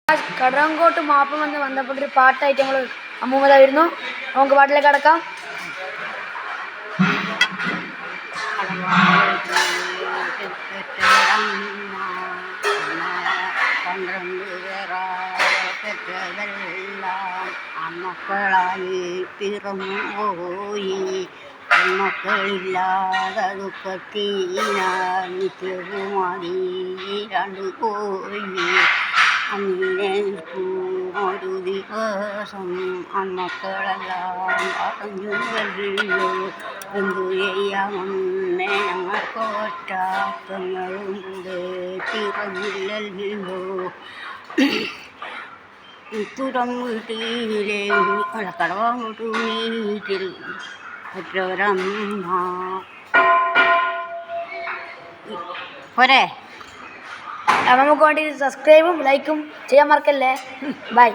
കടറങ്കോട്ട് മാപ്പുമെന്ന് ബന്ധപ്പെട്ടൊരു പാട്ടായിട്ട് നമ്മൾ അമ്മൂമ്മ വരുന്നു. നമുക്ക് പാട്ടിലേക്ക് കടക്കാം. മക്കളായി പിറന്നുപോയി, മക്കളില്ലാതെ ദുഃഖത്തിനാൽ നിത്യവുമായി രണ്ടുപോയി. അങ്ങനെ ഒരു ദിവസം അമ്മക്കളെല്ലാം പറഞ്ഞുവല്ലോ, എന്തു ചെയ്യാമെന്നെ ഞങ്ങൾക്കൊറ്റ പെങ്ങളും കൂടെ പിറന്നില്ലല്ലോ. തുറം വീട്ടിലെ കടവാങ്ങോട്ടു വീട്ടിൽ ഒരമ്മ പോരെ. നമുക്ക് വേണ്ടി സബ്സ്ക്രൈബും ലൈക്കും ചെയ്യാൻ മറക്കല്ലേ. ബൈ.